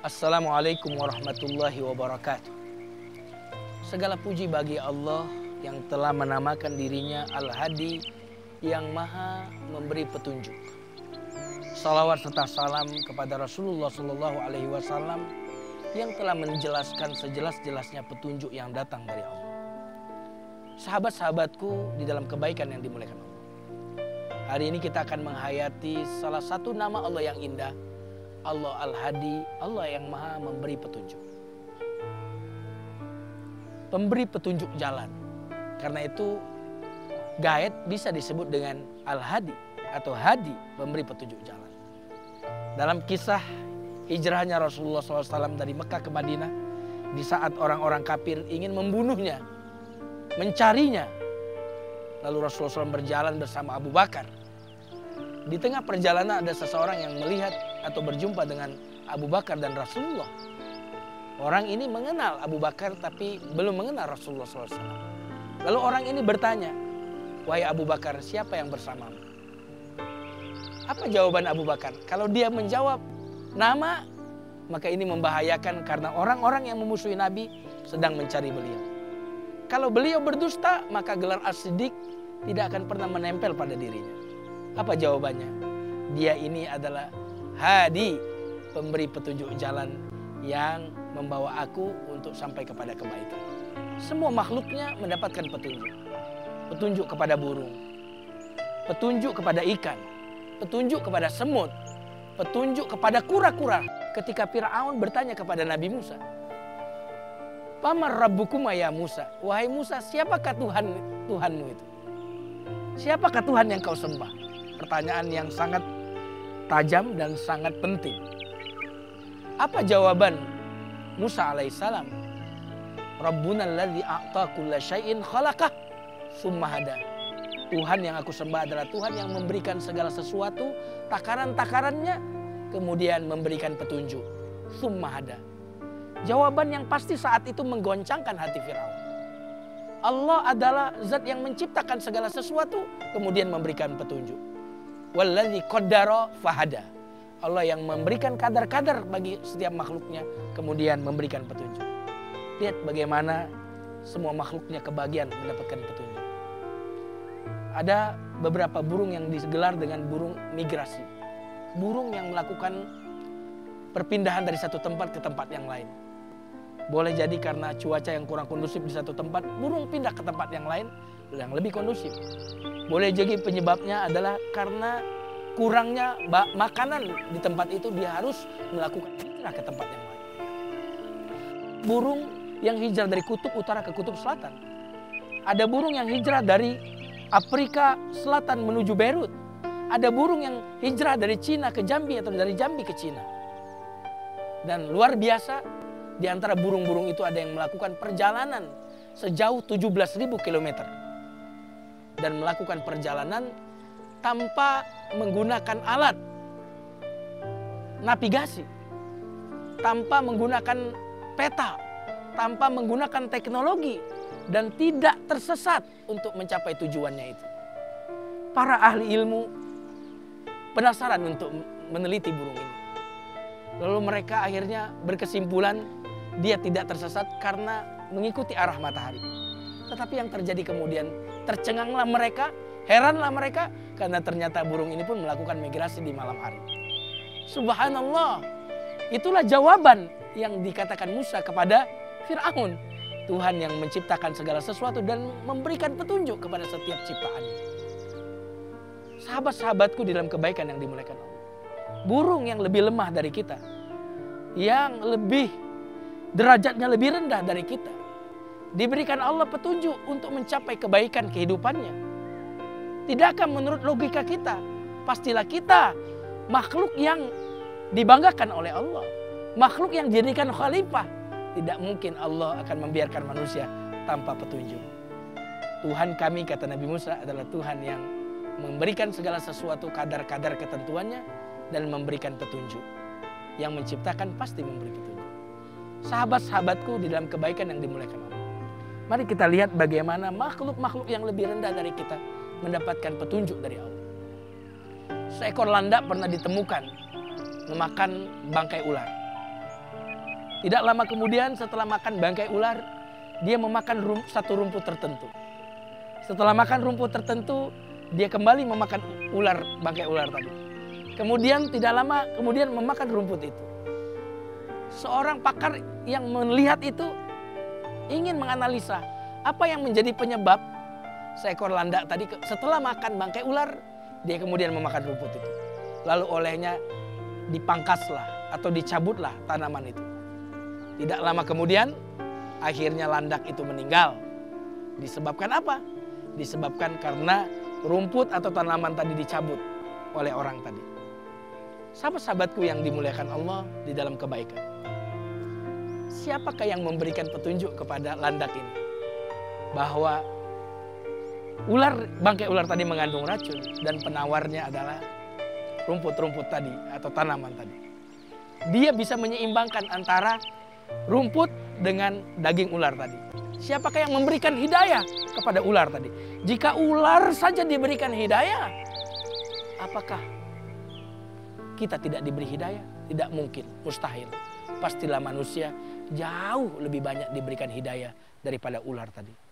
Assalamualaikum warahmatullahi wabarakatuh. Segala puji bagi Allah yang telah menamakan dirinya Al-Hadi, yang maha memberi petunjuk. Salawat serta salam kepada Rasulullah SAW yang telah menjelaskan sejelas-jelasnya petunjuk yang datang dari Allah. Sahabat-sahabatku di dalam kebaikan yang dimuliakan Allah, hari ini kita akan menghayati salah satu nama Allah yang indah, Allah Al-Hadi, Allah yang maha memberi petunjuk. Pemberi petunjuk jalan. Karena itu gaet bisa disebut dengan Al-Hadi atau Hadi, pemberi petunjuk jalan. Dalam kisah hijrahnya Rasulullah SAW dari Mekah ke Madinah, di saat orang-orang kafir ingin membunuhnya, mencarinya, lalu Rasulullah SAW berjalan bersama Abu Bakar. Di tengah perjalanan ada seseorang yang melihat atau berjumpa dengan Abu Bakar dan Rasulullah. Orang ini mengenal Abu Bakar tapi belum mengenal Rasulullah SAW. Lalu orang ini bertanya, "Wahai Abu Bakar, siapa yang bersamamu?" Apa jawaban Abu Bakar? Kalau dia menjawab nama, maka ini membahayakan karena orang-orang yang memusuhi Nabi sedang mencari beliau. Kalau beliau berdusta, maka gelar As-Siddiq tidak akan pernah menempel pada dirinya. Apa jawabannya? Dia ini adalah Hadi, pemberi petunjuk jalan yang membawa aku untuk sampai kepada kebaikan. Semua makhluknya mendapatkan petunjuk. Petunjuk kepada burung, petunjuk kepada ikan, petunjuk kepada semut, petunjuk kepada kura-kura. Ketika Fir'aun bertanya kepada Nabi Musa, "Pamar Rabbukuma ya Musa?" Wahai Musa, siapakah Tuhanmu itu? Siapakah Tuhan yang kau sembah? Pertanyaan yang sangat tajam dan sangat penting. Apa jawaban Musa alaihissalam? Rabbuna alladzi a'ta kulla syai'in khalaqah tsumma hada. Tuhan yang aku sembah adalah Tuhan yang memberikan segala sesuatu takaran-takarannya, kemudian memberikan petunjuk. Tsumma hada. Jawaban yang pasti saat itu menggoncangkan hati Firaun. Allah adalah zat yang menciptakan segala sesuatu kemudian memberikan petunjuk. Walladzi qaddara fahada. Allah yang memberikan kadar-kadar bagi setiap makhluknya kemudian memberikan petunjuk. Lihat bagaimana semua makhluknya kebagian mendapatkan petunjuk. Ada beberapa burung yang digelar dengan burung migrasi. Burung yang melakukan perpindahan dari satu tempat ke tempat yang lain. Boleh jadi karena cuaca yang kurang kondusif di satu tempat, burung pindah ke tempat yang lain yang lebih kondusif. Boleh jadi penyebabnya adalah karena kurangnya makanan di tempat itu, dia harus melakukan hijrah ke tempat yang lain. Burung yang hijrah dari kutub utara ke kutub selatan. Ada burung yang hijrah dari Afrika Selatan menuju Beirut. Ada burung yang hijrah dari Cina ke Jambi atau dari Jambi ke Cina. Dan luar biasa, di antara burung-burung itu ada yang melakukan perjalanan sejauh 17.000 km. Dan melakukan perjalanan tanpa menggunakan alat navigasi, tanpa menggunakan peta, tanpa menggunakan teknologi, dan tidak tersesat untuk mencapai tujuannya itu. Para ahli ilmu penasaran untuk meneliti burung ini. Lalu mereka akhirnya berkesimpulan dia tidak tersesat karena mengikuti arah matahari. Tetapi yang terjadi kemudian, tercenganglah mereka, heranlah mereka, karena ternyata burung ini pun melakukan migrasi di malam hari. Subhanallah, itulah jawaban yang dikatakan Musa kepada Fir'aun. Tuhan yang menciptakan segala sesuatu dan memberikan petunjuk kepada setiap ciptaannya. Sahabat-sahabatku di dalam kebaikan yang dimuliakan Allah. Burung yang lebih lemah dari kita, yang lebih derajatnya lebih rendah dari kita, diberikan Allah petunjuk untuk mencapai kebaikan kehidupannya. Tidakkah menurut logika kita, pastilah kita makhluk yang dibanggakan oleh Allah, makhluk yang dijadikan khalifah. Tidak mungkin Allah akan membiarkan manusia tanpa petunjuk. Tuhan kami, kata Nabi Musa, adalah Tuhan yang memberikan segala sesuatu kadar-kadar ketentuannya dan memberikan petunjuk. Yang menciptakan pasti memberi petunjuk. Sahabat-sahabatku di dalam kebaikan yang dimuliakan Allah, mari kita lihat bagaimana makhluk-makhluk yang lebih rendah dari kita mendapatkan petunjuk dari Allah. Seekor landak pernah ditemukan memakan bangkai ular. Tidak lama kemudian setelah makan bangkai ular, dia memakan satu rumput tertentu. Setelah makan rumput tertentu, dia kembali memakan bangkai ular tadi. Kemudian tidak lama kemudian memakan rumput itu. Seorang pakar yang melihat itu ingin menganalisa apa yang menjadi penyebab seekor landak tadi setelah makan bangkai ular, dia kemudian memakan rumput itu. Lalu olehnya dipangkaslah atau dicabutlah tanaman itu. Tidak lama kemudian akhirnya landak itu meninggal. Disebabkan apa? Disebabkan karena rumput atau tanaman tadi dicabut oleh orang tadi. Sahabat-sahabatku yang dimuliakan Allah di dalam kebaikan. Siapakah yang memberikan petunjuk kepada landak ini? Bahwa bangkai ular tadi mengandung racun dan penawarnya adalah rumput-rumput tadi atau tanaman tadi. Dia bisa menyeimbangkan antara rumput dengan daging ular tadi. Siapakah yang memberikan hidayah kepada ular tadi? Jika ular saja diberikan hidayah, apakah kita tidak diberi hidayah? Tidak mungkin, mustahil. Pastilah manusia jauh lebih banyak diberikan hidayah daripada ular tadi.